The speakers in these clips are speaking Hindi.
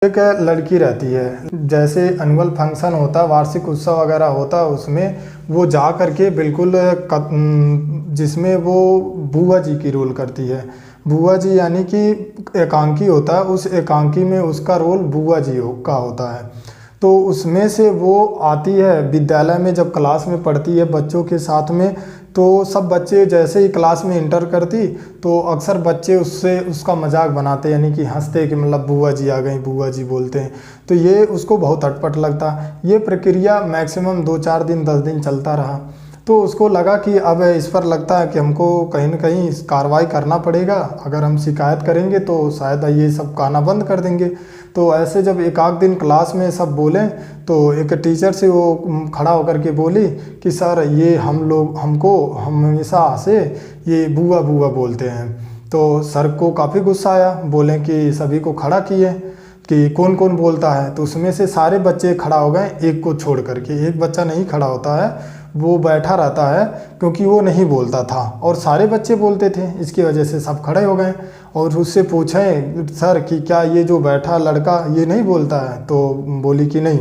एक लड़की रहती है, जैसे एनुअल फंक्शन होता है, वार्षिक उत्सव वगैरह होता है, उसमें वो जा करके बिल्कुल जिसमें वो बुआ जी की रोल करती है। बुआ जी यानी कि एकांकी होता है, उस एकांकी में उसका रोल बुआ जी का होता है। तो उसमें से वो आती है विद्यालय में, जब क्लास में पढ़ती है बच्चों के साथ में, तो सब बच्चे जैसे ही क्लास में इंटर करती तो अक्सर बच्चे उससे उसका मजाक बनाते, यानी कि हंसते कि मतलब बुआ जी आ गई, बुआ जी बोलते हैं। तो ये उसको बहुत अटपट लगता। ये प्रक्रिया मैक्सिमम 2-4 दिन 10 दिन चलता रहा। तो उसको लगा कि अब इस पर लगता है कि हमको कहीं ना कहीं कार्रवाई करना पड़ेगा, अगर हम शिकायत करेंगे तो शायद ये सब कहना बंद कर देंगे। तो ऐसे जब एक आध दिन क्लास में सब बोले तो एक टीचर से वो खड़ा होकर के बोली कि सर ये हम हमेशा से ये बुआ बुआ बोलते हैं। तो सर को काफ़ी गुस्सा आया, बोले कि सभी को खड़ा किए कि कौन कौन बोलता है। तो उसमें से सारे बच्चे खड़ा हो गए, एक को छोड़ करके। एक बच्चा नहीं खड़ा होता है, वो बैठा रहता है क्योंकि वो नहीं बोलता था और सारे बच्चे बोलते थे, इसकी वजह से सब खड़े हो गए। और उससे पूछें सर कि क्या ये जो बैठा लड़का ये नहीं बोलता है, तो बोली कि नहीं।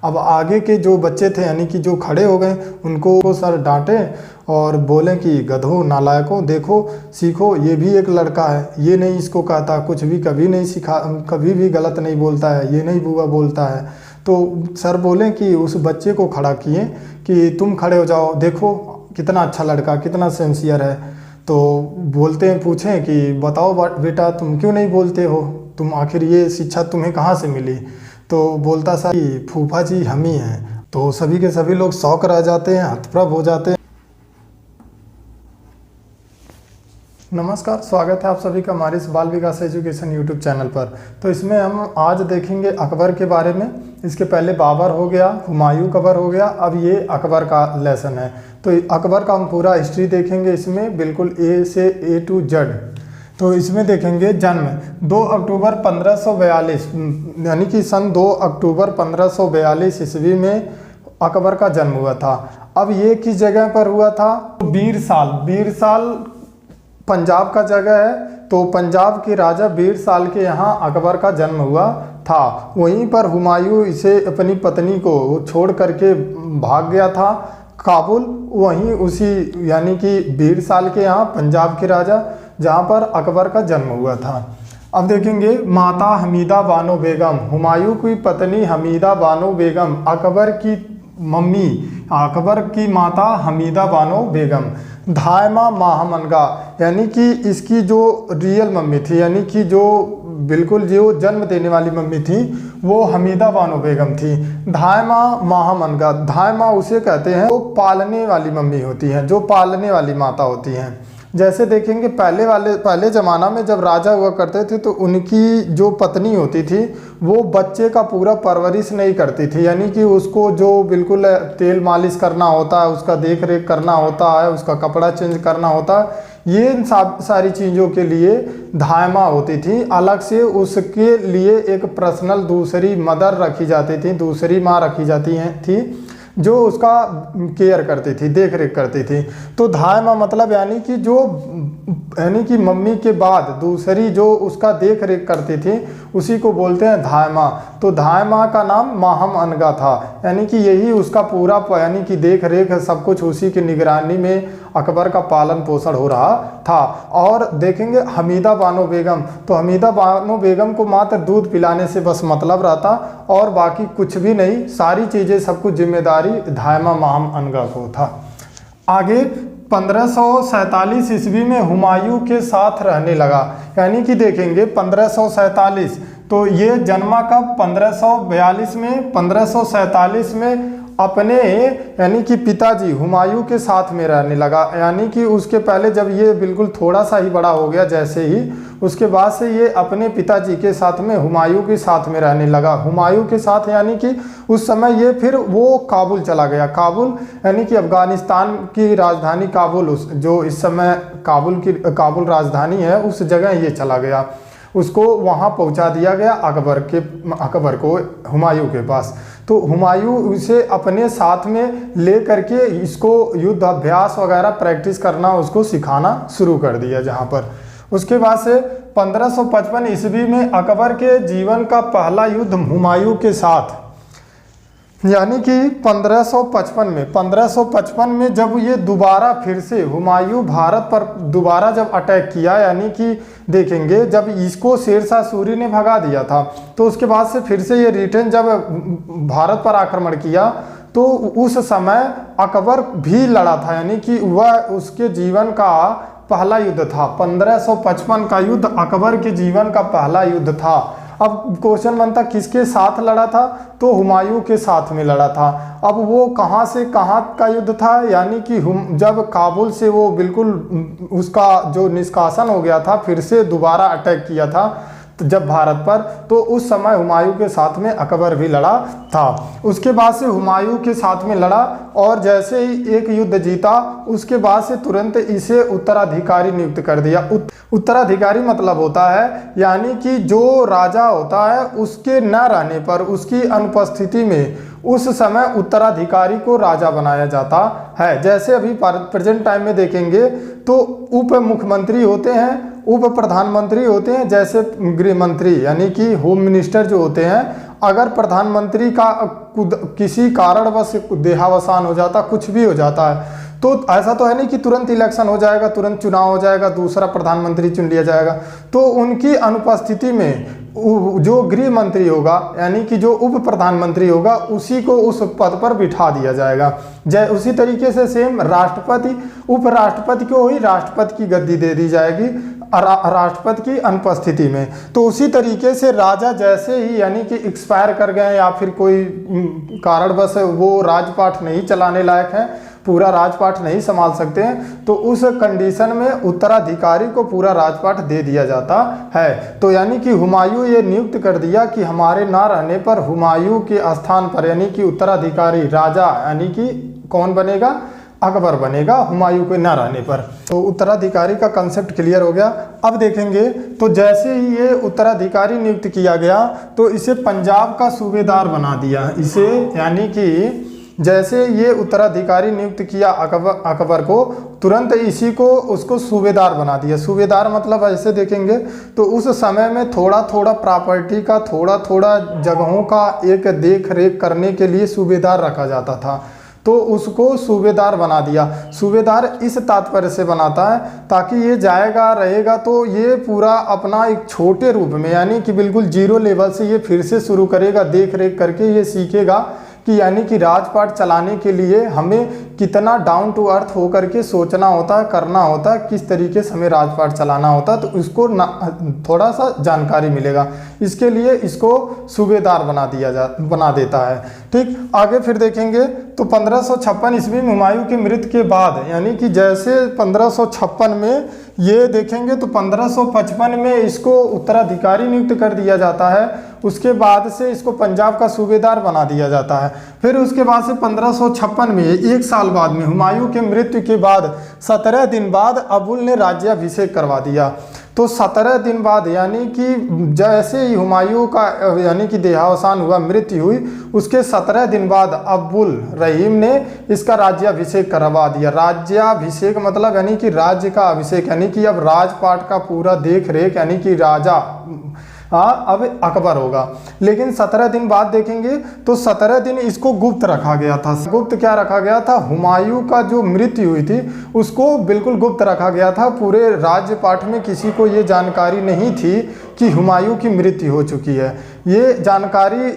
अब आगे के जो बच्चे थे यानी कि जो खड़े हो गए उनको सर डांटे और बोले कि गधों नालायकों, देखो सीखो, ये भी एक लड़का है, ये नहीं इसको कहता कुछ भी, कभी नहीं सिखा, कभी भी गलत नहीं बोलता है, ये नहीं बुआ बोलता है। तो सर बोले कि उस बच्चे को खड़ा किए कि तुम खड़े हो जाओ, देखो कितना अच्छा लड़का, कितना सिंसियर है। तो बोलते हैं, पूछें कि बताओ बेटा तुम क्यों नहीं बोलते हो, तुम आखिर ये शिक्षा तुम्हें कहाँ से मिली। तो बोलता सा कि फूफा जी हम ही हैं। तो सभी के सभी लोग शौक रह जाते हैं, हतप्रभ हो जाते हैं। नमस्कार, स्वागत है आप सभी का हमारे इस बाल विकास एजुकेशन यूट्यूब चैनल पर। तो इसमें हम आज देखेंगे अकबर के बारे में। इसके पहले बाबर हो गया, हुमायूं कबर हो गया, अब ये अकबर का लेसन है। तो अकबर का हम पूरा हिस्ट्री देखेंगे इसमें, बिल्कुल ए से ए टू जेड। तो इसमें देखेंगे जन्म 2 अक्टूबर 1542, यानी कि सन 2 अक्टूबर 1542 ईस्वी में अकबर का जन्म हुआ था। अब ये किस जगह पर हुआ था? बीरसाल पंजाब का जगह है। तो पंजाब के राजा बीरसाल के यहाँ अकबर का जन्म हुआ था। वहीं पर हुमायूं इसे अपनी पत्नी को छोड़ करके भाग गया था काबुल, वहीं उसी यानी कि बीरसाल के यहाँ पंजाब के राजा जहाँ पर अकबर का जन्म हुआ था। अब देखेंगे माता हमीदा बानो बेगम, हुमायूं की पत्नी हमीदा बानो बेगम, अकबर की मम्मी, अकबर की माता हमीदा बानो बेगम। धायमा महामनगा, यानी कि इसकी जो रियल मम्मी थी, यानी कि जो बिल्कुल जो जन्म देने वाली मम्मी थी, वो हमीदा बानो बेगम थी। धायमा महामनगा, धायमा उसे कहते हैं वो पालने वाली मम्मी होती हैं, जो पालने वाली माता होती हैं। जैसे देखेंगे पहले ज़माना में जब राजा हुआ करते थे तो उनकी जो पत्नी होती थी वो बच्चे का पूरा परवरिश नहीं करती थी, यानी कि उसको जो बिल्कुल तेल मालिश करना होता है, उसका देख रेख करना होता है, उसका कपड़ा चेंज करना होता है, ये इन सारी चीज़ों के लिए धायमा होती थी। अलग से उसके लिए एक पर्सनल दूसरी मदर रखी जाती थी, दूसरी माँ रखी जाती थी जो उसका केयर करती थी, देख रेख करती थी। तो धायमा मतलब यानी कि मम्मी के बाद दूसरी जो उसका देख रेख करती थी उसी को बोलते हैं धायमा। तो धायमा का नाम माहम अनगा था, यानी कि यही उसका पूरा यानी कि देख रेख सब कुछ उसी की निगरानी में अकबर का पालन पोषण हो रहा था। और देखेंगे हमीदा बानो बेगम, तो हमीदा बानो बेगम को मात्र दूध पिलाने से बस मतलब रहता और बाकी कुछ भी नहीं, सारी चीज़ें सब कुछ जिम्मेदारी धायमा माहम अनगा को था। आगे 1547 ईस्वी में हुमायूं के साथ रहने लगा, यानी कि देखेंगे 1547, तो ये जन्मा कब? 1542 में। 1547 में अपने यानी कि पिताजी हुमायूं के साथ में रहने लगा, यानी कि उसके पहले जब ये बिल्कुल थोड़ा सा ही बड़ा हो गया जैसे ही, उसके बाद से ये अपने पिताजी के साथ में हुमायूं के साथ में रहने लगा। हुमायूं के साथ यानी कि उस समय ये फिर वो काबुल चला गया। काबुल यानी कि अफगानिस्तान की राजधानी काबुल, जो इस समय काबुल राजधानी है, उस जगह ये चला गया। उसको वहाँ पहुँचा दिया गया अकबर को हुमायूं के पास। तो हुमायूं उसे अपने साथ में ले करके इसको युद्ध अभ्यास वगैरह प्रैक्टिस करना, उसको सिखाना शुरू कर दिया जहाँ पर। उसके बाद से 1555 ईस्वी में अकबर के जीवन का पहला युद्ध हुमायूं के साथ, यानी कि 1555 में जब ये दोबारा फिर से हुमायूं भारत पर दोबारा जब अटैक किया, यानी कि देखेंगे जब इसको शेरशाह सूरी ने भगा दिया था, तो उसके बाद से फिर से ये रिटर्न जब भारत पर आक्रमण किया, तो उस समय अकबर भी लड़ा था, यानी कि वह उसके जीवन का पहला युद्ध था। 1555 का युद्ध अकबर के जीवन का पहला युद्ध था। अब क्वेश्चन बनता किसके साथ लड़ा था, तो हुमायूं के साथ में लड़ा था। अब वो कहाँ से कहाँ का युद्ध था, यानी कि जब काबुल से वो बिल्कुल उसका जो निष्कासन हो गया था, फिर से दोबारा अटैक किया था जब भारत पर, तो उस समय हुमायूं के साथ में अकबर भी लड़ा था। उसके बाद से हुमायूं के साथ में लड़ा और जैसे ही एक युद्ध जीता, उसके बाद से तुरंत इसे उत्तराधिकारी नियुक्त कर दिया। उत्तराधिकारी मतलब होता है यानी कि जो राजा होता है उसके न रहने पर, उसकी अनुपस्थिति में उस समय उत्तराधिकारी को राजा बनाया जाता है। जैसे अभी प्रेजेंट टाइम में देखेंगे तो उप मुख्यमंत्री होते हैं, उप प्रधानमंत्री होते हैं, जैसे गृह मंत्री यानी कि होम मिनिस्टर जो होते हैं। अगर प्रधानमंत्री का किसी कारणवश देहावसान हो जाता, कुछ भी हो जाता है, तो ऐसा तो है नहीं कि तुरंत इलेक्शन हो जाएगा, तुरंत चुनाव हो जाएगा, दूसरा प्रधानमंत्री चुन लिया जाएगा। तो उनकी अनुपस्थिति में जो गृह मंत्री होगा यानी कि जो उप प्रधानमंत्री होगा, उसी को उस पद पर बिठा दिया जाएगा। उसी तरीके से सेम राष्ट्रपति, उपराष्ट्रपति को ही राष्ट्रपति की गद्दी दे दी जाएगी राष्ट्रपति की अनुपस्थिति में। तो उसी तरीके से राजा जैसे ही यानी कि एक्सपायर कर गए या फिर कोई कारणवश वो राजपाट नहीं चलाने लायक है, पूरा राजपाट नहीं संभाल सकते हैं, तो उस कंडीशन में उत्तराधिकारी को पूरा राजपाट दे दिया जाता है। तो यानी कि हुमायूं ये नियुक्त कर दिया कि हमारे ना रहने पर हुमायूं के स्थान पर यानी कि उत्तराधिकारी राजा यानी कि कौन बनेगा, अकबर बनेगा हुमायूं के ना रहने पर। तो उत्तराधिकारी का कंसेप्ट क्लियर हो गया। अब देखेंगे तो जैसे ही ये उत्तराधिकारी नियुक्त किया गया तो इसे पंजाब का सूबेदार बना दिया इसे, यानी कि जैसे ये उत्तराधिकारी नियुक्त किया अकबर को, तुरंत इसी को उसको सूबेदार बना दिया। सूबेदार मतलब ऐसे देखेंगे तो उस समय में थोड़ा थोड़ा प्रॉपर्टी का, थोड़ा थोड़ा जगहों का एक देख रेख करने के लिए सूबेदार रखा जाता था, तो उसको सूबेदार बना दिया। सूबेदार इस तात्पर्य से बनाता है ताकि ये जाएगा रहेगा तो ये पूरा अपना एक छोटे रूप में यानी कि बिल्कुल जीरो लेवल से ये फिर से शुरू करेगा, देख रेख करके ये सीखेगा कि यानी कि राजपाट चलाने के लिए हमें कितना डाउन टू अर्थ होकर के सोचना होता है, करना होता है, किस तरीके से हमें राजपाट चलाना होता है, तो इसको थोड़ा सा जानकारी मिलेगा। इसके लिए इसको सूबेदार बना देता है। ठीक, आगे फिर देखेंगे तो 1556 ईस्वी में हुमायूं की मृत्यु के बाद यानी कि जैसे 1556 में ये देखेंगे तो 1555 में इसको उत्तराधिकारी नियुक्त कर दिया जाता है। उसके बाद से इसको पंजाब का सूबेदार बना दिया जाता है। फिर उसके बाद से 1556 में, एक साल बाद में, हुमायूं के मृत्यु के बाद 17 दिन बाद अबुल ने राज्याभिषेक करवा दिया। तो 17 दिन बाद यानी कि जैसे ही हुमायूं का यानी कि देहावसान हुआ, मृत्यु हुई, उसके 17 दिन बाद अब्दुल रहीम ने इसका राज्याभिषेक करवा दिया। राज्याभिषेक मतलब यानी कि राज्य का अभिषेक, यानी कि अब राजपाट का पूरा देख रेख यानी कि राजा अब अकबर होगा। लेकिन 17 दिन बाद देखेंगे तो 17 दिन इसको गुप्त रखा गया था। गुप्त क्या रखा गया था, हुमायूं का जो मृत्यु हुई थी उसको बिल्कुल गुप्त रखा गया था। पूरे राज्यपाठ में किसी को ये जानकारी नहीं थी कि हुमायूं की मृत्यु हो चुकी है। ये जानकारी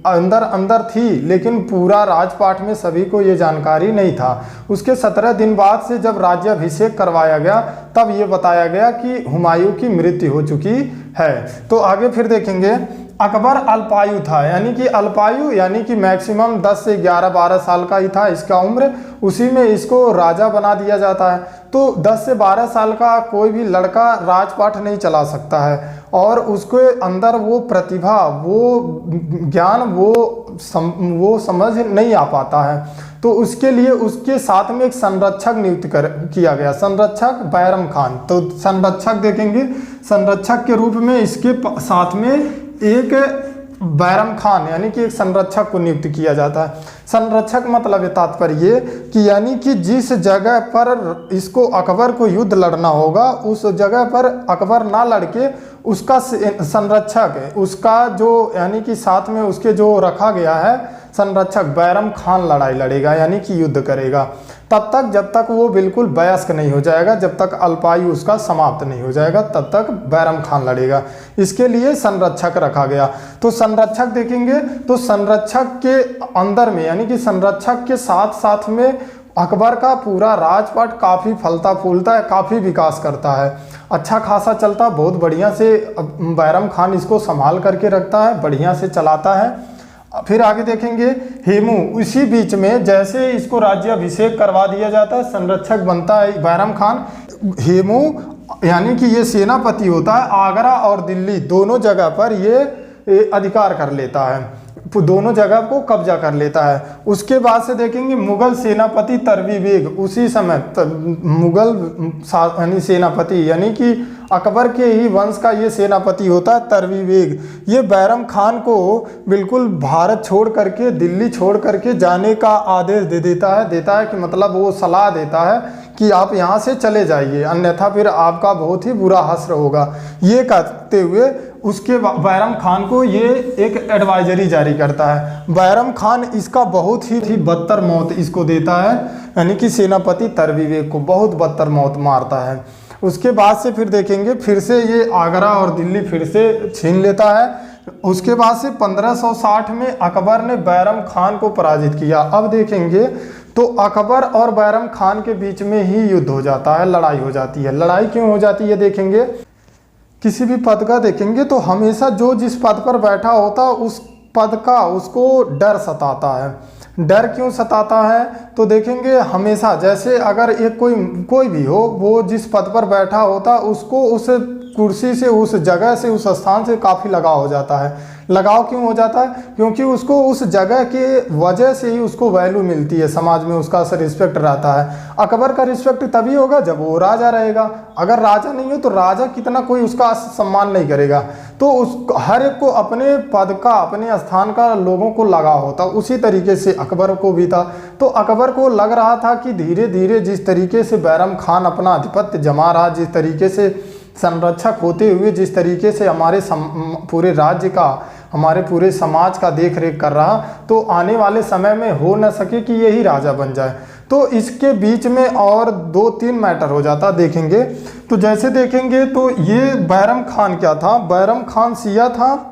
अंदर अंदर थी लेकिन पूरा राजपाठ में सभी को ये जानकारी नहीं था। उसके 17 दिन बाद से जब राज्याभिषेक करवाया गया तब ये बताया गया कि हुमायूं की मृत्यु हो चुकी है। तो आगे फिर देखेंगे अकबर अल्पायु था, यानी कि अल्पायु यानी कि मैक्सिमम 10 से 11-12 साल का ही था इसका उम्र, उसी में इसको राजा बना दिया जाता है। तो 10 से 12 साल का कोई भी लड़का राजपाट नहीं चला सकता है और उसके अंदर वो प्रतिभा, वो ज्ञान, वो समझ नहीं आ पाता है। तो उसके लिए उसके साथ में एक संरक्षक नियुक्त किया गया, संरक्षक बैरम खान। तो संरक्षक देखेंगे, संरक्षक के रूप में इसके साथ में एक बैरम खान यानी कि एक संरक्षक को नियुक्त किया जाता है। संरक्षक मतलब तात्पर्य ये कि यानी कि जिस जगह पर इसको अकबर को युद्ध लड़ना होगा उस जगह पर अकबर ना लड़के उसका संरक्षक है, उसका जो यानी कि साथ में उसके जो रखा गया है संरक्षक बैरम खान लड़ाई लड़ेगा यानी कि युद्ध करेगा, तब तक जब तक वो बिल्कुल वयस्क नहीं हो जाएगा, जब तक अल्पायु उसका समाप्त नहीं हो जाएगा तब तक बैरम खान लड़ेगा। इसके लिए संरक्षक रखा गया। तो संरक्षक देखेंगे तो संरक्षक के अंदर में यानी कि संरक्षक के साथ साथ में अकबर का पूरा राजपाट काफ़ी फलता फूलता है, काफ़ी विकास करता है, अच्छा खासा चलता, बहुत बढ़िया से बैरम खान इसको संभाल करके रखता है, बढ़िया से चलाता है। फिर आगे देखेंगे हेमू, इसी बीच में जैसे इसको राज्याभिषेक करवा दिया जाता है, संरक्षक बनता है बैरम खान। हेमू यानी कि ये सेनापति होता है, आगरा और दिल्ली दोनों जगह पर ये अधिकार कर लेता है, दोनों जगह को कब्जा कर लेता है। उसके बाद से देखेंगे मुगल सेनापति तरवी बेग, उसी समय मुगल यानी सेनापति यानी कि अकबर के ही वंश का ये सेनापति होता है तरवी बेग। ये बैरम खान को बिल्कुल भारत छोड़ करके दिल्ली छोड़ करके जाने का आदेश देता है कि मतलब वो सलाह देता है कि आप यहाँ से चले जाइए, अन्यथा फिर आपका बहुत ही बुरा हश्र होगा। ये कहते हुए उसके बैरम खान को ये एक एडवाइजरी जारी करता है। बैरम खान इसका बहुत ही बदतर मौत इसको देता है, यानी कि सेनापति तरवी बेग को बहुत बदतर मौत मारता है। उसके बाद से फिर देखेंगे फिर से ये आगरा और दिल्ली फिर से छीन लेता है। उसके बाद से 1560 में अकबर ने बैरम खान को पराजित किया। अब देखेंगे तो अकबर और बैरम खान के बीच में ही युद्ध हो जाता है, लड़ाई हो जाती है। लड़ाई क्यों हो जाती है देखेंगे, किसी भी पद का देखेंगे तो हमेशा जो जिस पद पर बैठा होता उस पद का उसको डर सताता है। डर क्यों सताता है तो देखेंगे हमेशा जैसे अगर एक कोई भी हो वो जिस पद पर बैठा होता उसको उस कुर्सी से उस जगह से उस स्थान से काफ़ी लगाव हो जाता है। लगाव क्यों हो जाता है, क्योंकि उसको उस जगह के वजह से ही उसको वैल्यू मिलती है, समाज में उसका रिस्पेक्ट रहता है। अकबर का रिस्पेक्ट तभी होगा जब वो राजा रहेगा, अगर राजा नहीं हो तो राजा कितना कोई उसका सम्मान नहीं करेगा। तो उस हर एक को अपने पद का अपने स्थान का लोगों को लगाव होता, उसी तरीके से अकबर को भी था। तो अकबर को लग रहा था कि धीरे धीरे जिस तरीके से बैरम खान अपना आधिपत्य जमा रहा, जिस तरीके से संरक्षक होते हुए जिस तरीके से हमारे पूरे राज्य का हमारे पूरे समाज का देख रेख कर रहा, तो आने वाले समय में हो न सके कि यही राजा बन जाए। तो इसके बीच में और 2-3 मैटर हो जाता देखेंगे। तो जैसे देखेंगे तो ये बैरम खान क्या था, बैरम खान शिया था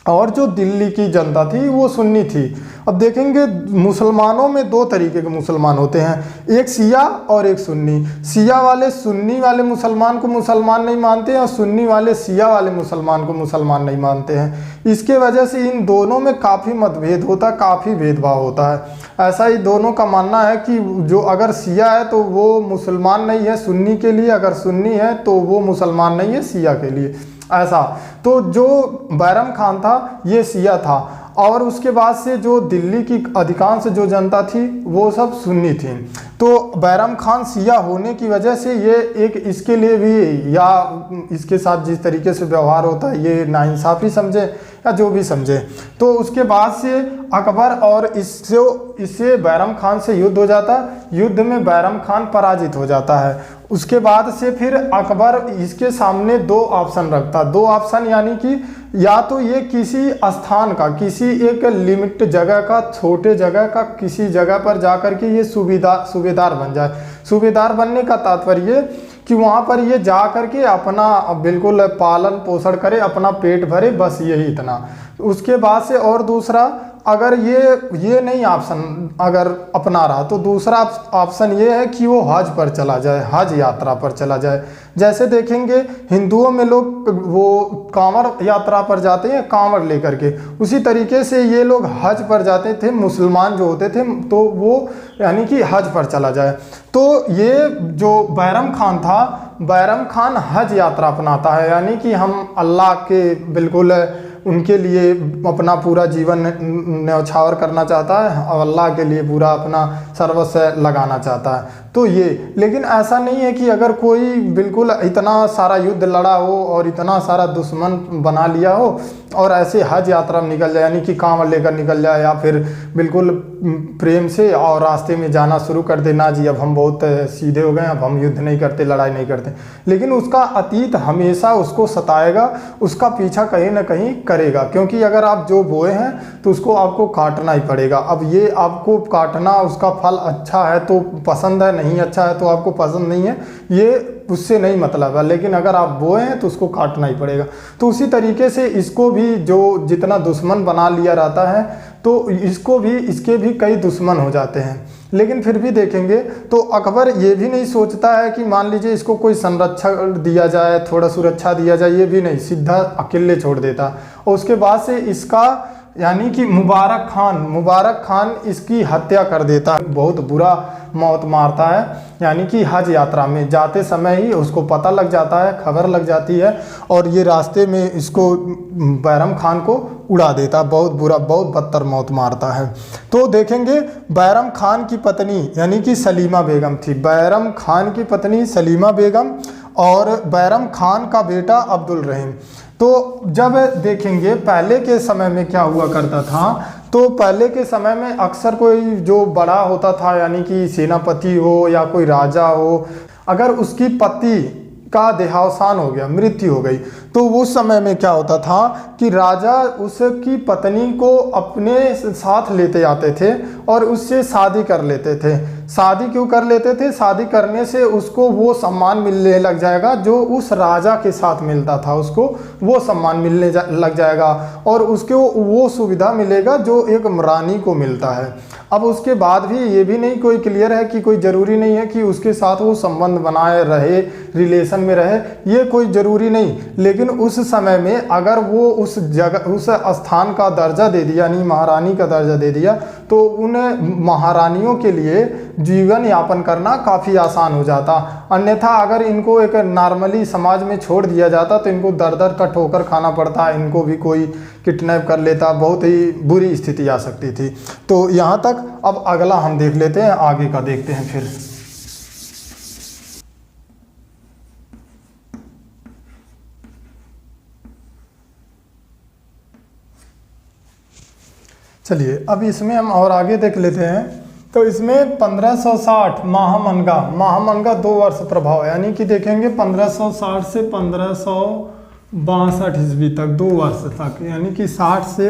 और जो दिल्ली की जनता थी वो सुन्नी थी। अब देखेंगे मुसलमानों में 2 तरीके के मुसलमान होते हैं, एक शिया और एक सुन्नी। शिया वाले सुन्नी वाले मुसलमान को मुसलमान नहीं मानते हैं और सुन्नी वाले शिया वाले मुसलमान को मुसलमान नहीं मानते हैं। इसके वजह से इन दोनों में काफ़ी मतभेद होता है, काफ़ी भेदभाव होता है। ऐसा ही दोनों का मानना है कि जो अगर शिया है तो वो मुसलमान नहीं है सुन्नी के लिए, अगर सुन्नी है तो वो मुसलमान नहीं है शिया के लिए, ऐसा। तो जो बैरम खान था ये शिया था और उसके बाद से जो दिल्ली की अधिकांश जो जनता थी वो सब सुन्नी थी। तो बैरम खान शिया होने की वजह से ये एक इसके लिए भी या इसके साथ जिस तरीके से व्यवहार होता है ये नाइंसाफ़ी समझे या जो भी समझे। तो उसके बाद से अकबर और इससे बैरम खान से युद्ध हो जाता, युद्ध में बैरम खान पराजित हो जाता है। उसके बाद से फिर अकबर इसके सामने 2 ऑप्शन रखता, 2 ऑप्शन यानी कि या तो ये किसी स्थान का किसी एक लिमिट जगह का छोटे जगह का किसी जगह पर जा कर के ये सूबेदार बन जाए। सूबेदार बनने का तात्पर्य कि वहाँ पर ये जा कर के अपना बिल्कुल पालन पोषण करे, अपना पेट भरे, बस यही इतना। उसके बाद से और दूसरा अगर ये नहीं ऑप्शन अगर अपना रहा तो दूसरा ऑप्शन ये है कि वो हज पर चला जाए, हज यात्रा पर चला जाए। जैसे देखेंगे हिंदुओं में लोग वो कांवड़ यात्रा पर जाते हैं कांवड़ लेकर के, उसी तरीके से ये लोग हज पर जाते थे, मुसलमान जो होते थे तो वो यानी कि हज पर चला जाए। तो ये जो बैरम खान था, बैरम खान हज यात्रा अपनाता है, यानी कि हम अल्लाह के बिल्कुल उनके लिए अपना पूरा जीवन न्यौछावर करना चाहता है और अल्लाह के लिए पूरा अपना सर्वस्व लगाना चाहता है। तो ये, लेकिन ऐसा नहीं है कि अगर कोई बिल्कुल इतना सारा युद्ध लड़ा हो और इतना सारा दुश्मन बना लिया हो और ऐसे हज यात्रा में निकल जाए, यानी कि कांवड़ लेकर निकल जाए या फिर बिल्कुल प्रेम से और रास्ते में जाना शुरू कर दे, ना जी अब हम बहुत सीधे हो गए, अब हम युद्ध नहीं करते, लड़ाई नहीं करते। लेकिन उसका अतीत हमेशा उसको सताएगा, उसका पीछा कहीं ना कहीं करेगा, क्योंकि अगर आप जो बोए हैं तो उसको आपको काटना ही पड़ेगा। अब ये आपको काटना, उसका फल अच्छा है तो पसंद है, नहीं अच्छा है तो आपको पसंद नहीं है, ये उससे नहीं मतलब है, लेकिन अगर आप बोए हैं तो उसको काटना ही पड़ेगा। तो उसी तरीके से इसको भी जो जितना दुश्मन बना लिया रहता है तो इसको भी, इसके भी कई दुश्मन हो जाते हैं। लेकिन फिर भी देखेंगे तो अकबर ये भी नहीं सोचता है कि मान लीजिए इसको कोई संरक्षण दिया जाए, थोड़ा सुरक्षा दिया जाए, ये भी नहीं, सीधा अकेले छोड़ देता। और उसके बाद से इसका यानी कि मुबारक खान इसकी हत्या कर देता है, बहुत बुरा मौत मारता है। यानी कि हज यात्रा में जाते समय ही उसको पता लग जाता है, खबर लग जाती है और ये रास्ते में इसको बैरम खान को उड़ा देता है, बहुत बुरा, बहुत बदतर मौत मारता है। तो देखेंगे बैरम खान की पत्नी यानी कि सलीमा बेगम थी, बैरम खान की पत्नी सलीमा बेगम और बैरम खान का बेटा अब्दुल रहीम। तो जब देखेंगे पहले के समय में क्या हुआ करता था, तो पहले के समय में अक्सर कोई जो बड़ा होता था यानी कि सेनापति हो या कोई राजा हो, अगर उसकी पति का देहावसान हो गया, मृत्यु हो गई, तो उस समय में क्या होता था कि राजा उसकी पत्नी को अपने साथ लेते आते थे और उससे शादी कर लेते थे। शादी क्यों कर लेते थे? शादी करने से उसको वो सम्मान मिलने लग जाएगा जो उस राजा के साथ मिलता था, उसको वो सम्मान मिलने लग जाएगा और उसको वो सुविधा मिलेगा जो एक रानी को मिलता है। अब उसके बाद भी ये भी नहीं कोई क्लियर है कि कोई ज़रूरी नहीं है कि उसके साथ वो संबंध बनाए रहे, रिलेशन में रहे, ये कोई ज़रूरी नहीं। लेकिन उस समय में अगर वो उस जगह, उस स्थान का दर्जा दे दिया, यानी महारानी का दर्जा दे दिया, तो उन महारानियों के लिए जीवन यापन करना काफ़ी आसान हो जाता। अन्यथा अगर इनको एक नॉर्मली समाज में छोड़ दिया जाता तो इनको दर दर का ठोकर खाना पड़ता, इनको भी कोई किडनैप कर लेता, बहुत ही बुरी स्थिति आ सकती थी। तो यहाँ तक। अब अगला हम देख लेते हैं, आगे का देखते हैं फिर। चलिए अब इसमें हम और आगे देख लेते हैं। तो इसमें 1560 महामनगा 2 वर्ष प्रभाव, यानी कि देखेंगे 1560 से 1562 ईस्वी तक, 2 वर्ष तक, यानी कि 60 से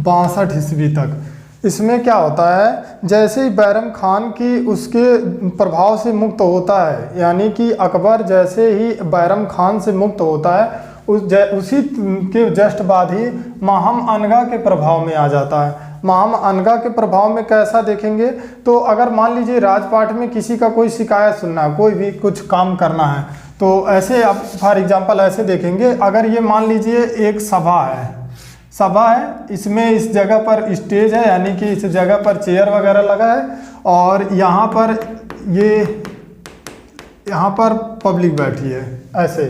62 ईस्वी तक। इसमें क्या होता है, जैसे ही बैरम खान की उसके प्रभाव से मुक्त होता है, यानी कि अकबर जैसे ही बैरम खान से मुक्त होता है उसी के जस्ट बाद ही माहम अनगा के प्रभाव में आ जाता है। माहम अनगा के प्रभाव में कैसा देखेंगे, तो अगर मान लीजिए राजपाट में किसी का कोई शिकायत सुनना है, कोई भी कुछ काम करना है, तो ऐसे आप फॉर एग्जांपल ऐसे देखेंगे, अगर ये मान लीजिए एक सभा है, इसमें इस जगह पर स्टेज है, यानी कि इस जगह पर चेयर वगैरह लगा है और यहाँ पर पब्लिक बैठी है ऐसे।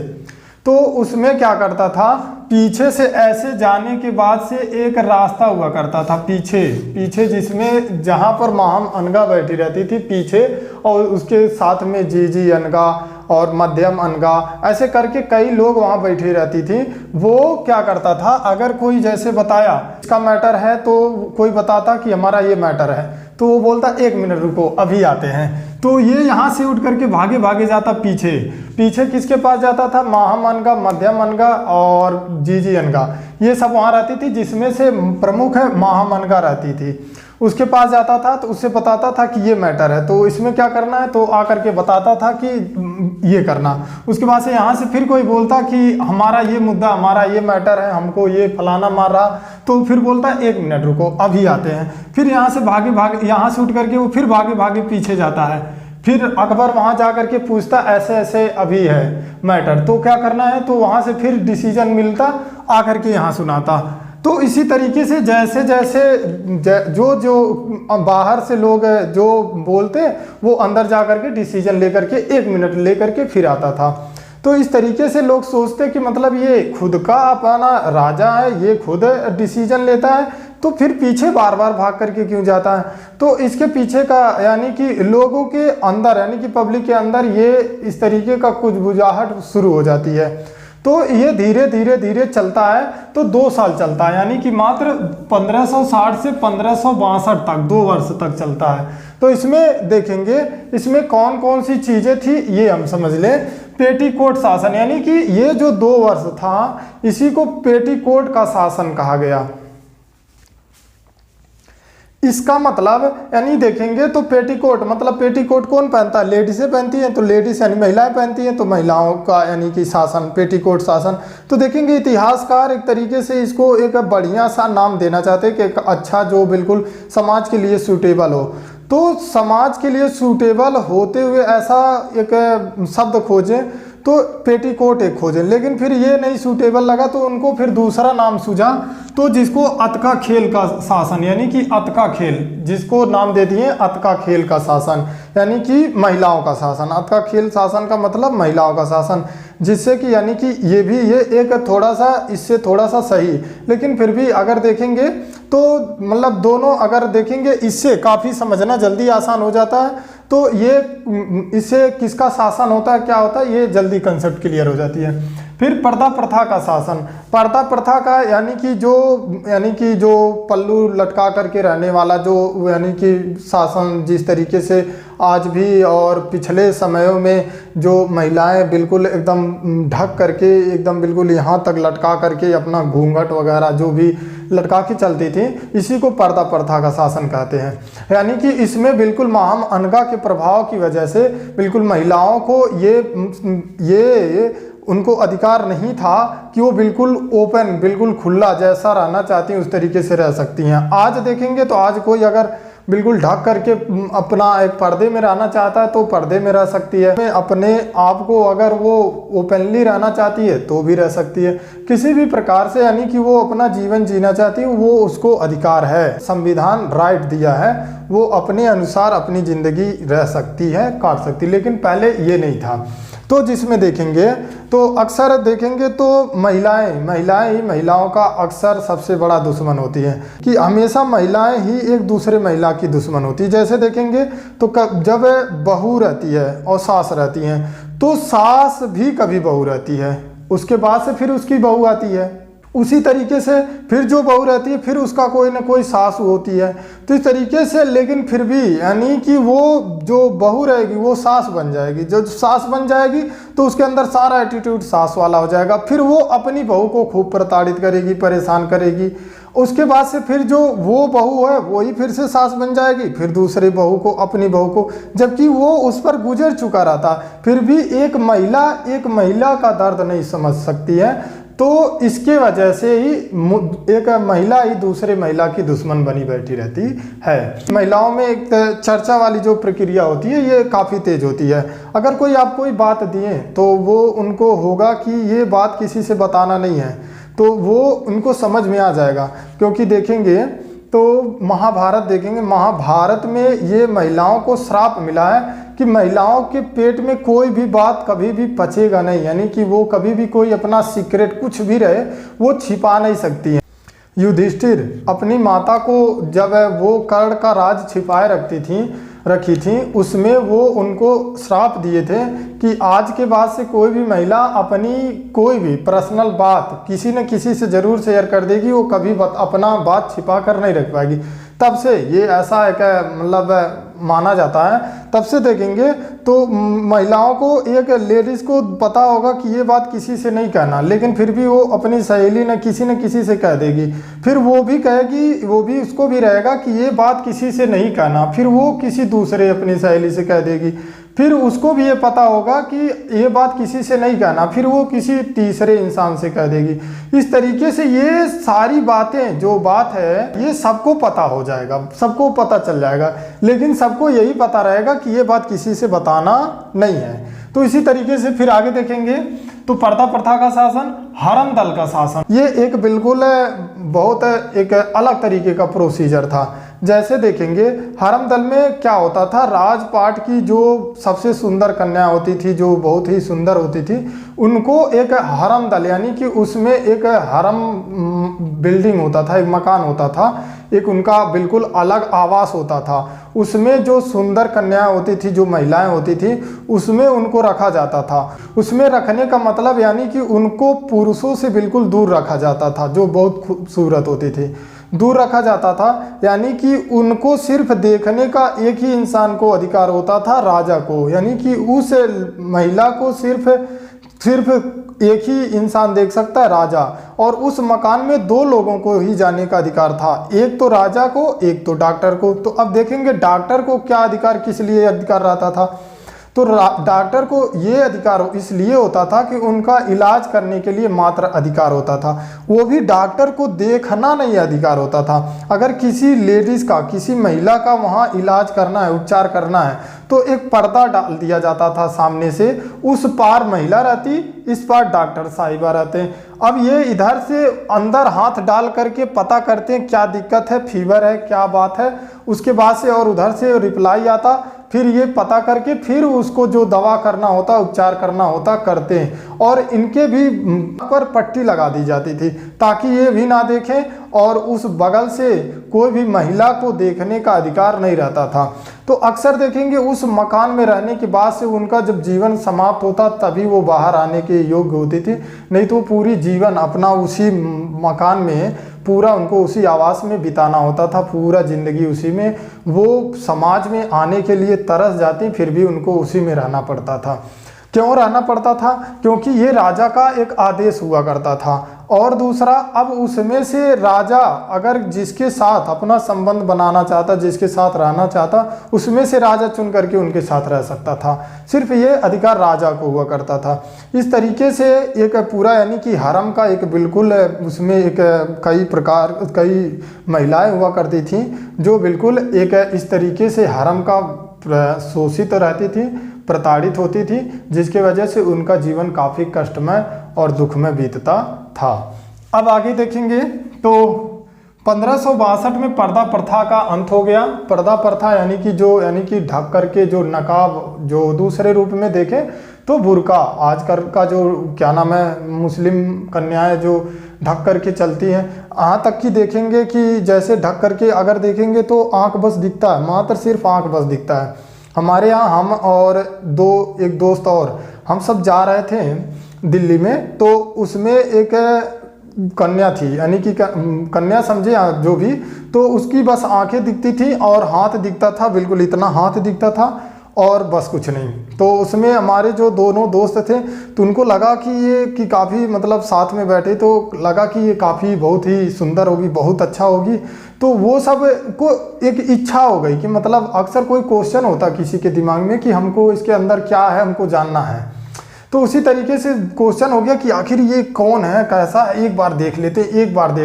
तो उसमें क्या करता था, पीछे से ऐसे जाने के बाद से एक रास्ता हुआ करता था पीछे जिसमें जहाँ पर माहम अनगा बैठी रहती थी पीछे, और उसके साथ में जीजी अनगा और मध्यम अनगा, ऐसे करके कई लोग वहाँ बैठी रहती थी। वो क्या करता था, अगर कोई जैसे बताया इसका मैटर है तो कोई बताता कि हमारा ये मैटर है, तो वो बोलता 1 मिनट रुको अभी आते हैं। तो ये यहाँ से उठ करके भागे जाता पीछे किसके पास जाता था, माहम अनगा, मध्यम अनगा और जीजी अनगा, ये सब वहाँ रहती थी, जिसमें से प्रमुख है माहम अनगा रहती थी। उसके पास जाता था तो उससे बताता था कि ये मैटर है, तो इसमें क्या करना है, तो आकर के बताता था कि ये करना। उसके बाद से यहाँ से फिर कोई बोलता कि हमारा ये मुद्दा, हमारा ये मैटर है, हमको ये फलाना मार रहा, तो फिर बोलता 1 मिनट रुको अभी आते हैं। फिर यहाँ से भागे यहाँ से उठ करके वो फिर भागे पीछे जाता है। फिर अकबर वहाँ जा करके पूछता ऐसे अभी है मैटर, तो क्या करना है, तो वहाँ से फिर डिसीजन मिलता, आकर के यहाँ सुनाता। तो इसी तरीके से जैसे जो बाहर से लोग जो बोलते वो अंदर जा करके डिसीजन लेकर के 1 मिनट लेकर के फिर आता था। तो इस तरीके से लोग सोचते कि मतलब ये खुद का अपना राजा है, ये खुद डिसीजन लेता है, तो फिर पीछे बार बार भाग करके क्यों जाता है? तो इसके पीछे का यानी कि लोगों के अंदर यानी कि पब्लिक के अंदर ये इस तरीके का कुछ बुझाहट शुरू हो जाती है। तो ये धीरे धीरे धीरे चलता है, तो 2 साल चलता है, यानी कि मात्र 1560 से 1562 तक 2 वर्ष तक चलता है। तो इसमें देखेंगे इसमें कौन कौन सी चीजें थी ये हम समझ लें। पेटीकोट शासन, यानी कि ये जो 2 वर्ष था इसी को पेटीकोट का शासन कहा गया। इसका मतलब यानी देखेंगे तो पेटीकोट मतलब पेटीकोट कौन पहनता है? लेडीज़ें पहनती हैं, तो लेडीज यानी महिलाएं पहनती हैं, तो महिलाओं का यानी कि शासन पेटीकोट शासन। तो देखेंगे इतिहासकार एक तरीके से इसको एक बढ़िया सा नाम देना चाहते हैं कि एक अच्छा जो बिल्कुल समाज के लिए सूटेबल हो। तो समाज के लिए सूटेबल होते हुए ऐसा एक शब्द खोजें तो पेटीकोट एक खोजें, लेकिन फिर ये नहीं सूटेबल लगा तो उनको फिर दूसरा नाम सूझा, तो जिसको अतका खेल का शासन यानी कि अतका खेल, जिसको नाम दे दिए अतका खेल का शासन यानी कि महिलाओं का शासन। अतका खेल शासन का मतलब महिलाओं का शासन, जिससे कि यानी कि ये एक थोड़ा सा इससे थोड़ा सा सही, लेकिन फिर भी अगर देखेंगे तो मतलब दोनों अगर देखेंगे इससे काफ़ी समझना जल्दी आसान हो जाता है। तो ये इससे किसका शासन होता है क्या होता है ये जल्दी कंसेप्ट क्लियर हो जाती है। फिर पर्दा प्रथा का शासन, पर्दा प्रथा का यानी कि जो पल्लू लटका करके रहने वाला जो यानी कि शासन, जिस तरीके से आज भी और पिछले समयों में जो महिलाएं बिल्कुल एकदम ढक करके एकदम बिल्कुल यहाँ तक लटका करके अपना घूंघट वगैरह जो भी लटका के चलती थी, इसी को पर्दा प्रथा का शासन कहते हैं। यानी कि इसमें बिल्कुल महाम अनगा के प्रभाव की वजह से बिल्कुल महिलाओं को ये उनको अधिकार नहीं था कि वो बिल्कुल ओपन बिल्कुल खुला जैसा रहना चाहती हैं उस तरीके से रह सकती हैं। आज देखेंगे तो आज कोई अगर बिल्कुल ढक करके अपना एक पर्दे में रहना चाहता है तो पर्दे में रह सकती है, अपने आप को अगर वो ओपनली रहना चाहती है तो भी रह सकती है, किसी भी प्रकार से यानी कि वो अपना जीवन जीना चाहती है वो उसको अधिकार है। संविधान राइट दिया है, वो अपने अनुसार अपनी ज़िंदगी रह सकती है, काट सकती है, लेकिन पहले ये नहीं था। तो जिसमें देखेंगे तो अक्सर देखेंगे तो महिलाएं ही महिलाओं का अक्सर सबसे बड़ा दुश्मन होती है, कि हमेशा महिलाएं ही एक दूसरे महिला की दुश्मन होती है। जैसे देखेंगे तो जब बहू रहती है और सास रहती हैं तो सास भी कभी बहू रहती है, उसके बाद से फिर उसकी बहू आती है, उसी तरीके से फिर जो बहू रहती है फिर उसका कोई ना कोई सास होती है। तो इस तरीके से लेकिन फिर भी यानी कि वो जो बहू रहेगी वो सास बन जाएगी, जो सास बन जाएगी तो उसके अंदर सारा एटीट्यूड सास वाला हो जाएगा, फिर वो अपनी बहू को खूब प्रताड़ित करेगी, परेशान करेगी। उसके बाद से फिर जो वो बहू है वही फिर से सास बन जाएगी, फिर दूसरी बहू को अपनी बहू को, जबकि वो उस पर गुजर चुका रहता, फिर भी एक महिला का दर्द नहीं समझ सकती है। तो इसके वजह से ही एक महिला ही दूसरे महिला की दुश्मन बनी बैठी रहती है। महिलाओं में एक चर्चा वाली जो प्रक्रिया होती है ये काफ़ी तेज होती है। अगर कोई आप कोई बात दिए तो वो उनको होगा कि ये बात किसी से बताना नहीं है, तो वो उनको समझ में आ जाएगा। क्योंकि देखेंगे तो महाभारत देखेंगे, महाभारत में ये महिलाओं को श्राप मिला है कि महिलाओं के पेट में कोई भी बात कभी भी पचेगा नहीं, यानी कि वो कभी भी कोई अपना सीक्रेट कुछ भी रहे वो छिपा नहीं सकती हैं। युधिष्ठिर अपनी माता को जब वो कर्ण का राज छिपाए रखी थी उसमें वो उनको श्राप दिए थे कि आज के बाद से कोई भी महिला अपनी कोई भी पर्सनल बात किसी न किसी से ज़रूर शेयर कर देगी, वो कभी अपना बात छिपा कर नहीं रख पाएगी। तब से ये ऐसा एक मतलब माना जाता है। तब से देखेंगे तो महिलाओं को एक लेडीज़ को पता होगा कि ये बात किसी से नहीं कहना, लेकिन फिर भी वो अपनी सहेली न किसी से कह देगी, फिर वो भी कहेगी, वो भी उसको भी रहेगा कि ये बात किसी से नहीं कहना, फिर वो किसी दूसरे अपनी सहेली से कह देगी, फिर उसको भी ये पता होगा कि ये बात किसी से नहीं कहना, फिर वो किसी तीसरे इंसान से कह देगी। इस तरीके से ये सारी बातें जो बात है ये सबको पता हो जाएगा, सबको पता चल जाएगा, लेकिन सबको यही पता रहेगा कि ये बात किसी से बताना नहीं है। तो इसी तरीके से फिर आगे देखेंगे तो पर्दा प्रथा का शासन, हरम दल का शासन, ये एक बिल्कुल बहुत एक अलग तरीके का प्रोसीजर था। जैसे देखेंगे हरम दल में क्या होता था, राजपाट की जो सबसे सुंदर कन्या होती थी, जो बहुत ही सुंदर होती थी, उनको एक हरम दल यानी कि उसमें एक हरम बिल्डिंग होता था, एक मकान होता था, एक उनका बिल्कुल अलग आवास होता था। उसमें जो सुंदर कन्याएं होती थी, जो महिलाएं होती थी, उसमें उनको रखा जाता था। उसमें रखने का मतलब यानी कि उनको पुरुषों से बिल्कुल दूर रखा जाता था, जो बहुत खूबसूरत होती थी, दूर रखा जाता था। यानी कि उनको सिर्फ देखने का एक ही इंसान को अधिकार होता था, राजा को। यानी कि उस महिला को सिर्फ एक ही इंसान देख सकता है, राजा। और उस मकान में दो लोगों को ही जाने का अधिकार था, एक तो राजा को, एक तो डॉक्टर को। तो अब देखेंगे डॉक्टर को क्या अधिकार, किस लिए अधिकार रहता था। तो डॉक्टर को ये अधिकार इसलिए होता था कि उनका इलाज करने के लिए मात्र अधिकार होता था, वो भी डॉक्टर को देखना नहीं अधिकार होता था। अगर किसी लेडीज़ का, किसी महिला का वहाँ इलाज करना है, उपचार करना है, तो एक पर्दा डाल दिया जाता था सामने से, उस पार महिला रहती, इस पार डॉक्टर साहिबा रहते हैं। अब ये इधर से अंदर हाथ डाल करके पता करते हैं क्या दिक्कत है, फीवर है, क्या बात है, उसके बाद से और उधर से रिप्लाई आता, फिर ये पता करके फिर उसको जो दवा करना होता, उपचार करना होता, करते हैं। और इनके भी पर पट्टी लगा दी जाती थी ताकि ये भी ना देखें, और उस बगल से कोई भी महिला को देखने का अधिकार नहीं रहता था। तो अक्सर देखेंगे उस मकान में रहने के बाद से उनका जब जीवन समाप्त होता तभी वो बाहर आने के योग्य होती थी, नहीं तो पूरी जीवन अपना उसी मकान में, पूरा उनको उसी आवास में बिताना होता था, पूरा जिंदगी उसी में। वो समाज में आने के लिए तरस जाती, फिर भी उनको उसी में रहना पड़ता था। क्यों रहना पड़ता था? क्योंकि ये राजा का एक आदेश हुआ करता था। और दूसरा, अब उसमें से राजा अगर जिसके साथ अपना संबंध बनाना चाहता, जिसके साथ रहना चाहता, उसमें से राजा चुन करके उनके साथ रह सकता था। सिर्फ ये अधिकार राजा को हुआ करता था। इस तरीके से एक पूरा यानी कि हरम का एक बिल्कुल उसमें एक कई महिलाएं हुआ करती थी, जो बिल्कुल एक इस तरीके से हरम का शोषित रहती थी, प्रताड़ित होती थी, जिसके वजह से उनका जीवन काफ़ी कष्टमय और दुखमय बीतता था। अब आगे देखेंगे तो 1562 में पर्दा प्रथा का अंत हो गया। पर्दा प्रथा यानी कि ढक करके जो नकाब, जो दूसरे रूप में देखें तो बुर्का, आजकल का जो क्या नाम है, मुस्लिम कन्याएं जो ढक करके चलती हैं, यहाँ तक कि देखेंगे कि जैसे ढक करके अगर देखेंगे तो आंख बस दिखता है, मात्र सिर्फ आंख बस दिखता है। हमारे यहाँ हम और एक दोस्त और हम सब जा रहे थे दिल्ली में, तो उसमें एक कन्या थी, यानी कि कन्या समझे जो भी, तो उसकी बस आंखें दिखती थी और हाथ दिखता था, बिल्कुल इतना हाथ दिखता था और बस कुछ नहीं। तो उसमें हमारे जो दोनों दोस्त थे, तो उनको लगा कि काफ़ी मतलब साथ में बैठे तो लगा कि ये काफ़ी बहुत ही सुंदर होगी, बहुत अच्छा होगी। तो वो सब को एक इच्छा हो गई कि मतलब अक्सर कोई क्वेश्चन होता किसी के दिमाग में कि हमको इसके अंदर क्या है, हमको जानना है। तो उसी तरीके से क्वेश्चन हो गया कि आखिर ये कौन है, कैसा है, एक बार देख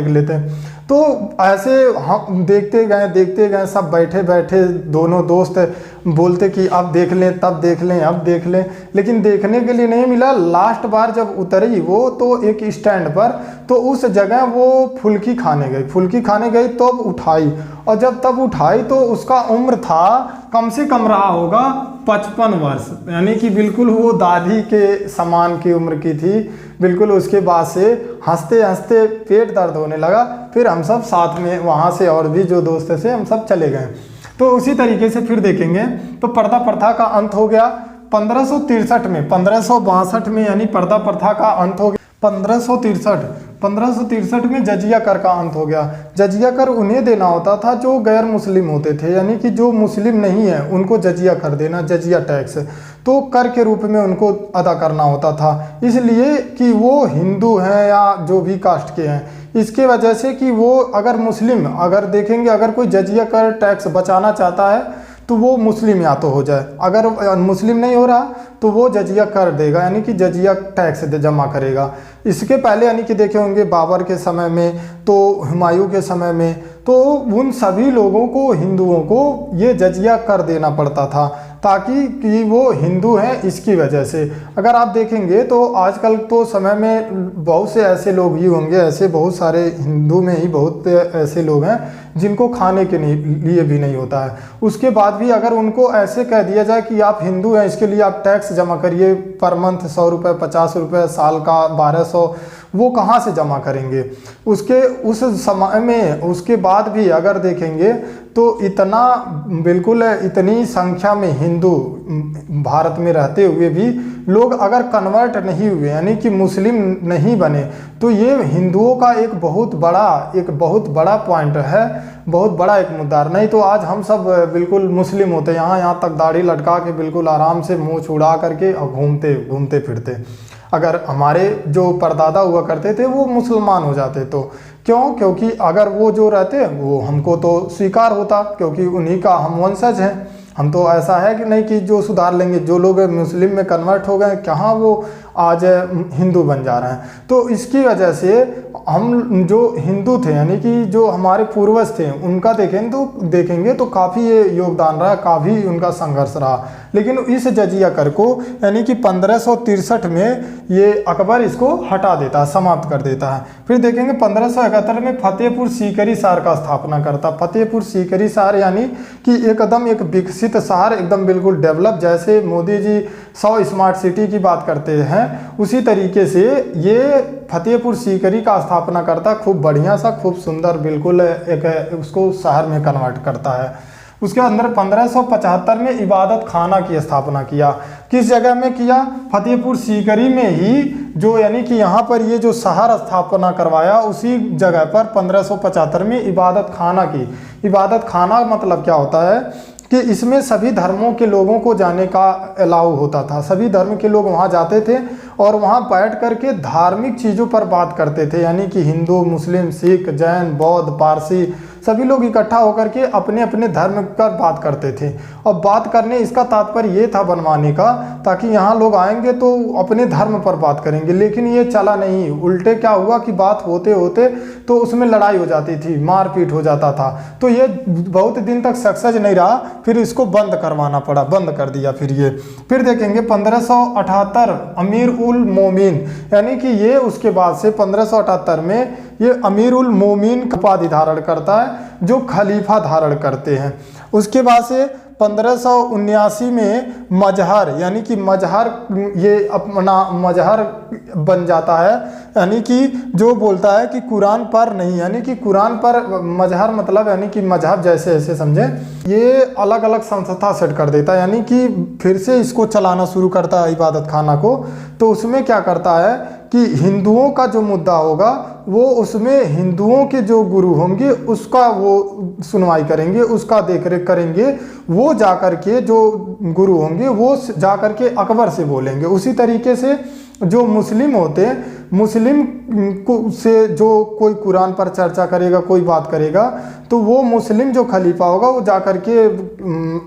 लेते। तो ऐसे हम देखते गए, सब बैठे दोनों दोस्त बोलते कि अब देख लें, तब देख लें, अब देख लें, लेकिन देखने के लिए नहीं मिला। लास्ट बार जब उतरी वो तो एक स्टैंड पर, तो उस जगह वो फुल्की खाने गई तो अब उठाई, और जब तब उठाई तो उसका उम्र था, कम से कम रहा होगा 55 वर्ष, यानी कि बिल्कुल वो दादी के समान की उम्र की थी बिल्कुल। उसके बाद से हंसते हंसते पेट दर्द होने लगा। फिर हम सब साथ में वहाँ से और भी जो दोस्त थे हम सब चले गए। तो उसी तरीके से फिर देखेंगे तो पर्दा प्रथा का अंत हो गया 1563 में। 1562 में यानी पर्दा प्रथा का अंत हो गया। 1563 में जजिया कर का अंत हो गया। जजिया कर उन्हें देना होता था जो गैर मुस्लिम होते थे, यानी कि जो मुस्लिम नहीं है उनको जजिया कर देना, जजिया टैक्स, तो कर के रूप में उनको अदा करना होता था, इसलिए कि वो हिंदू हैं या जो भी कास्ट के हैं। इसके वजह से कि वो अगर मुस्लिम, अगर देखेंगे अगर कोई जजिया कर टैक्स बचाना चाहता है तो वो मुस्लिम या तो हो जाए, अगर मुस्लिम नहीं हो रहा तो वो जजिया कर देगा, यानी कि जजिया टैक्स जमा करेगा। इसके पहले यानी कि देखे होंगे बाबर के समय में, तो हुमायूं के समय में, तो उन सभी लोगों को, हिंदुओं को ये जजिया कर देना पड़ता था। ताकि कि वो हिंदू हैं इसकी वजह से। अगर आप देखेंगे तो आजकल तो समय में बहुत से ऐसे लोग ही होंगे, ऐसे बहुत सारे हिंदू में ही बहुत ऐसे लोग हैं जिनको खाने के लिए भी नहीं होता है। उसके बाद भी अगर उनको ऐसे कह दिया जाए कि आप हिंदू हैं, इसके लिए आप टैक्स जमा करिए पर मंथ 100 रुपये, 50 रुपये, साल का 1200, वो कहाँ से जमा करेंगे? उसके उस समय में उसके बाद भी अगर देखेंगे तो इतना बिल्कुल इतनी संख्या में हिंदू भारत में रहते हुए भी लोग अगर कन्वर्ट नहीं हुए यानी कि मुस्लिम नहीं बने, तो ये हिंदुओं का एक बहुत बड़ा पॉइंट है, बहुत बड़ा एक मुद्दा। नहीं तो आज हम सब बिल्कुल मुस्लिम होते, यहाँ तक दाढ़ी लटका के बिल्कुल आराम से मूंछ उड़ा करके और घूमते फिरते। अगर हमारे जो परदादा हुआ करते थे वो मुसलमान हो जाते तो क्यों? क्योंकि अगर वो जो रहते वो हमको तो स्वीकार होता, क्योंकि उन्हीं का हम वंशज हैं। हम तो ऐसा है कि नहीं कि जो सुधार लेंगे। जो लोग मुस्लिम में कन्वर्ट हो गए, कहाँ वो आज हिंदू बन जा रहे हैं। तो इसकी वजह से हम जो हिंदू थे यानी कि जो हमारे पूर्वज थे उनका देखेंगे तो काफ़ी ये योगदान रहा, काफ़ी उनका संघर्ष रहा। लेकिन इस जजिया कर को यानी कि 1563 में ये अकबर इसको हटा देता है, समाप्त कर देता है। फिर देखेंगे 1571 में फतेहपुर सीकरी शहर का स्थापना करता। फतेहपुर सीकरी शहर यानी कि एकदम एक विकसित शहर, एकदम बिल्कुल डेवलप, जैसे मोदी जी 100 स्मार्ट सिटी की बात करते हैं उसी तरीके से ये फतेहपुर सीकरी का स्थापना करता। खूब बढ़िया सा, खूब सुंदर, बिल्कुल एक उसको शहर में कन्वर्ट करता है। उसके अंदर 1575 में इबादत खाना की स्थापना किया। किस जगह में किया? फतेहपुर सीकरी में ही, जो यानी कि यहाँ पर ये जो शहर स्थापना करवाया उसी जगह पर 1575 में इबादत खाना की। इबादत खाना मतलब क्या होता है कि इसमें सभी धर्मों के लोगों को जाने का अलाउ होता था। सभी धर्म के लोग वहाँ जाते थे और वहाँ बैठ कर के धार्मिक चीज़ों पर बात करते थे, यानी कि हिंदू, मुस्लिम, सिख, जैन, बौद्ध, पारसी सभी लोग इकट्ठा होकर के अपने अपने धर्म पर बात करते थे। और बात करने इसका तात्पर्य ये था बनवाने का, ताकि यहाँ लोग आएंगे तो अपने धर्म पर बात करेंगे। लेकिन ये चला नहीं, उल्टे क्या हुआ कि बात होते होते तो उसमें लड़ाई हो जाती थी, मारपीट हो जाता था। तो ये बहुत दिन तक सक्सेस नहीं रहा, फिर इसको बंद करवाना पड़ा, बंद कर दिया। फिर देखेंगे 1578 अमीर उल मोमिन, यानी कि ये उसके बाद से 1578 में ये अमीर उल मोमिन का उपाधि धारण करता है, जो खलीफा धारण करते हैं। उसके बाद से 1579 में मजहर, यानी कि मजहर ये अपना मजहर बन जाता है, यानी कि जो बोलता है कि कुरान पर नहीं, यानी कि कुरान पर मजहर मतलब यानी कि मजहब जैसे ऐसे समझें। ये अलग अलग संस्था सेट कर देता है, यानी कि फिर से इसको चलाना शुरू करता है इबादत खाना को। तो उसमें क्या करता है कि हिंदुओं का जो मुद्दा होगा वो उसमें हिंदुओं के जो गुरु होंगे उसका वो सुनवाई करेंगे, उसका देखरेख करेंगे। वो जाकर के जो गुरु होंगे वो जाकर के अकबर से बोलेंगे। उसी तरीके से जो मुस्लिम होते हैं, मुस्लिम को से जो कोई कुरान पर चर्चा करेगा, कोई बात करेगा, तो वो मुस्लिम जो खलीफा होगा वो जाकर के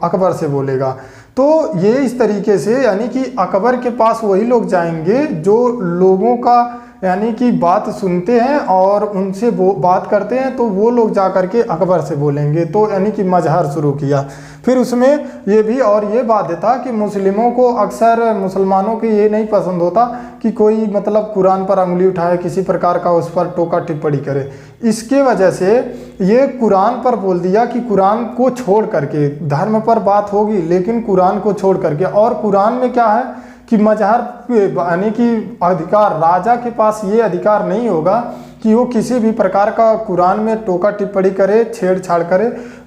अकबर से बोलेगा। तो ये इस तरीके से यानी कि अकबर के पास वही लोग जाएंगे जो लोगों का यानी कि बात सुनते हैं और उनसे वो बात करते हैं, तो वो लोग जा कर के अकबर से बोलेंगे। तो यानी कि मजहर शुरू किया। फिर उसमें ये भी और ये बात था कि मुस्लिमों को अक्सर मुसलमानों के ये नहीं पसंद होता कि कोई मतलब कुरान पर उंगली उठाए, किसी प्रकार का उस पर टोका टिप्पणी करे। इसके वजह से ये कुरान पर बोल दिया कि कुरान को छोड़ करके, धर्म पर बात होगी लेकिन कुरान को छोड़ करके। और कुरान में क्या है कि मजहर यानी कि अधिकार, राजा के पास ये अधिकार नहीं होगा कि वो किसी भी प्रकार का कुरान में टोका टिप्पणी करे, छेड़छाड़ करे।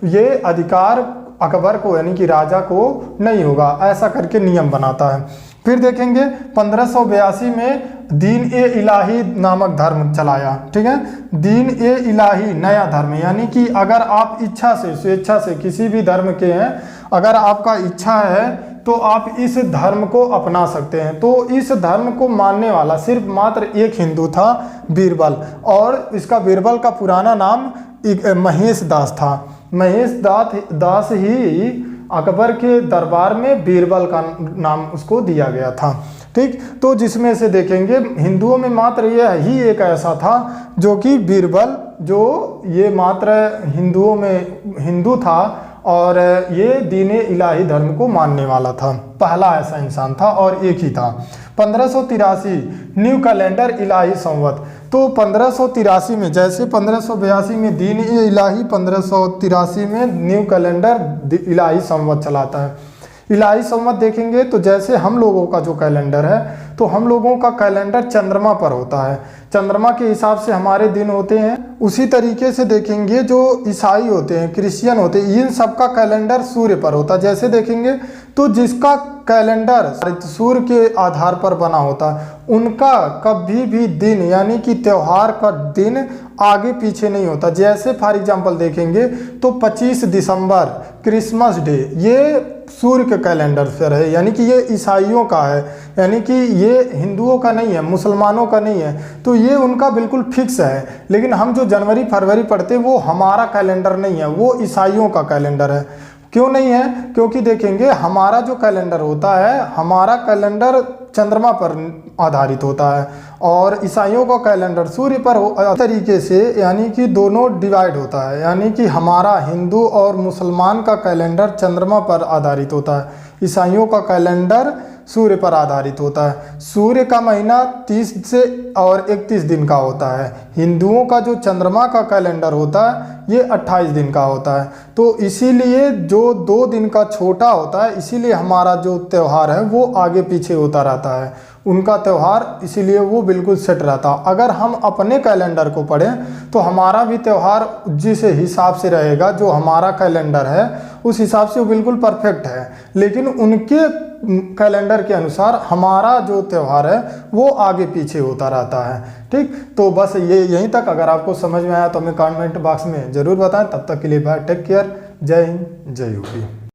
ये अधिकार अकबर को यानी कि राजा को नहीं होगा, ऐसा करके नियम बनाता है। फिर देखेंगे 1582 में दीन ए इलाही नामक धर्म चलाया। ठीक है, दीन ए इलाही नया धर्म, यानी कि अगर आप इच्छा से, स्वेच्छा से किसी भी धर्म के हैं, अगर आपका इच्छा है तो आप इस धर्म को अपना सकते हैं। तो इस धर्म को मानने वाला सिर्फ मात्र एक हिंदू था, बीरबल। और इसका बीरबल का पुराना नाम महेश दास था। महेश दास ही अकबर के दरबार में बीरबल का नाम उसको दिया गया था। ठीक, तो जिसमें से देखेंगे हिंदुओं में मात्र यह ही एक ऐसा था जो कि बीरबल, जो ये मात्र हिंदुओं में हिंदू था और ये दीन इलाही धर्म को मानने वाला था, पहला ऐसा इंसान था और एक ही था। 1583 न्यू कैलेंडर इलाही संवत, तो 1583 में, जैसे 1582 में दीन इलाही, 1583 में न्यू कैलेंडर इलाही संवत चलाता है। इलाही संवत देखेंगे तो जैसे हम लोगों का जो कैलेंडर है, तो हम लोगों का कैलेंडर चंद्रमा पर होता है, चंद्रमा के हिसाब से हमारे दिन होते हैं। उसी तरीके से देखेंगे जो ईसाई होते हैं, क्रिश्चियन होते हैं, इन सब का कैलेंडर सूर्य पर होता है। जैसे देखेंगे तो जिसका कैलेंडर सूर्य के आधार पर बना होता है, उनका कभी भी दिन यानी कि त्यौहार का दिन आगे पीछे नहीं होता। जैसे फॉर एग्जांपल देखेंगे तो 25 दिसंबर क्रिसमस डे, ये सूर्य के कैलेंडर पर है, यानी कि ये ईसाइयों का है, यानी कि ये हिंदुओं का नहीं है, मुसलमानों का नहीं है, तो ये उनका बिल्कुल फिक्स है। लेकिन हम जो जनवरी फरवरी पढ़ते हैं वो हमारा कैलेंडर नहीं है, वो ईसाइयों का कैलेंडर है। क्यों नहीं है? क्योंकि देखेंगे हमारा जो कैलेंडर होता है, हमारा कैलेंडर चंद्रमा पर आधारित होता है और ईसाइयों का कैलेंडर सूर्य पर हो तरीके से, यानी कि दोनों डिवाइड होता है, यानी कि हमारा हिंदू और मुसलमान का कैलेंडर चंद्रमा पर आधारित होता है, ईसाइयों का कैलेंडर सूर्य पर आधारित होता है। सूर्य का महीना 30 से और 31 दिन का होता है। हिंदुओं का जो चंद्रमा का कैलेंडर होता है ये 28 दिन का होता है। तो इसीलिए जो 2 दिन का छोटा होता है, इसीलिए हमारा जो त्यौहार है वो आगे पीछे होता रहता है, उनका त्यौहार, इसीलिए वो बिल्कुल सेट रहता। अगर हम अपने कैलेंडर को पढ़ें तो हमारा भी त्यौहार जिस हिसाब से रहेगा, जो हमारा कैलेंडर है उस हिसाब से वो बिल्कुल परफेक्ट है, लेकिन उनके कैलेंडर के अनुसार हमारा जो त्यौहार है वो आगे पीछे होता रहता है। ठीक, तो बस ये यहीं तक। अगर आपको समझ में आया तो हमें कमेंट बॉक्स में ज़रूर बताएं। तब तक के लिए बाय, टेक केयर, जय हिंद, जय यूपी।